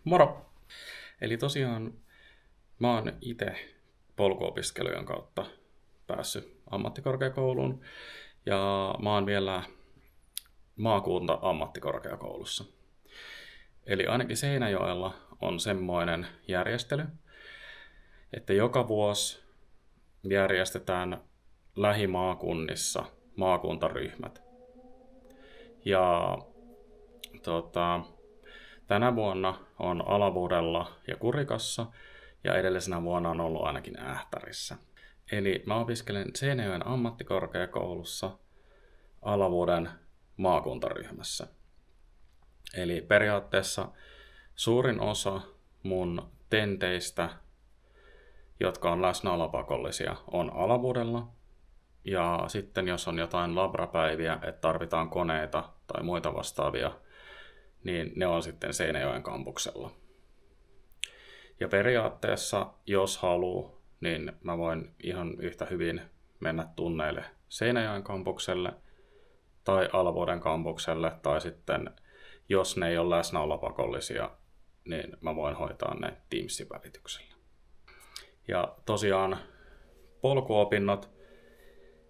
Moro! Eli tosiaan mä oon itse polkuopiskelujen kautta päässyt ammattikorkeakouluun ja mä oon vielä maakunta-ammattikorkeakoulussa. Eli ainakin Seinäjoella on semmoinen järjestely, että joka vuosi järjestetään lähimaakunnissa maakuntaryhmät. Ja tänä vuonna on Alavudella ja Kurikassa ja edellisenä vuonna on ollut ainakin Ähtärissä. Eli mä opiskelen Seinäjoen ammattikorkeakoulussa Alavuden maakuntaryhmässä. Eli periaatteessa suurin osa mun tenteistä, jotka on läsnäolopakollisia, on Alavudella. Ja sitten jos on jotain labrapäiviä, että tarvitaan koneita tai muita vastaavia, niin ne on sitten Seinäjoen kampuksella. Ja periaatteessa, jos haluaa, niin mä voin ihan yhtä hyvin mennä tunneille Seinäjoen kampukselle tai Alavuden kampukselle, tai sitten, jos ne ei ole läsnäolopakollisia, niin mä voin hoitaa ne Teamsin välityksellä. Ja tosiaan polkuopinnot,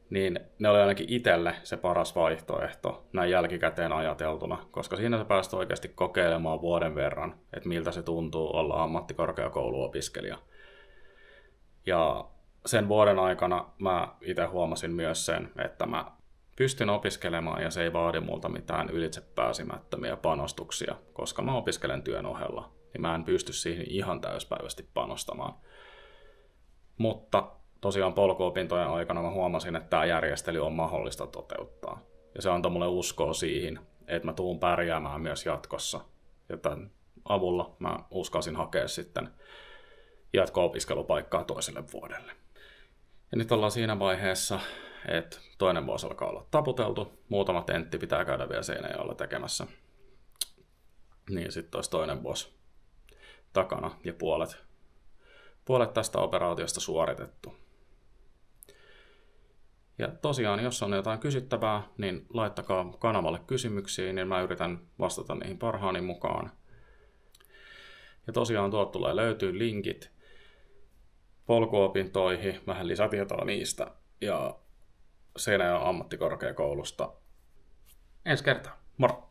niin ne oli ainakin itselle se paras vaihtoehto näin jälkikäteen ajateltuna, koska siinä sä pääst oikeasti kokeilemaan vuoden verran, että miltä se tuntuu olla ammattikorkeakouluopiskelija. Ja sen vuoden aikana mä itse huomasin myös sen, että mä pystyn opiskelemaan ja se ei vaadi multa mitään ylitsepääsemättömiä panostuksia, koska mä opiskelen työn ohella, niin mä en pysty siihen ihan täyspäiväisesti panostamaan. Mutta tosiaan polkuopintojen aikana mä huomasin, että tämä järjestely on mahdollista toteuttaa. Ja se antoi mulle uskoa siihen, että mä tuun pärjäämään myös jatkossa. Ja tämän avulla mä uskalsin hakea sitten jatko-opiskelupaikkaa toiselle vuodelle. Ja nyt ollaan siinä vaiheessa, että toinen vuosi alkaa olla taputeltu. Muutama tentti pitää käydä vielä Seinäjoella tekemässä. Niin sitten olisi toinen vuosi takana ja puolet tästä operaatiosta suoritettu. Ja tosiaan, jos on jotain kysyttävää, niin laittakaa kanavalle kysymyksiä, niin mä yritän vastata niihin parhaani mukaan. Ja tosiaan tuolta tulee löytyy linkit polkuopintoihin, vähän lisätietoa niistä, ja Seinäjoen ammattikorkeakoulusta. Ensi kertaa. Moro!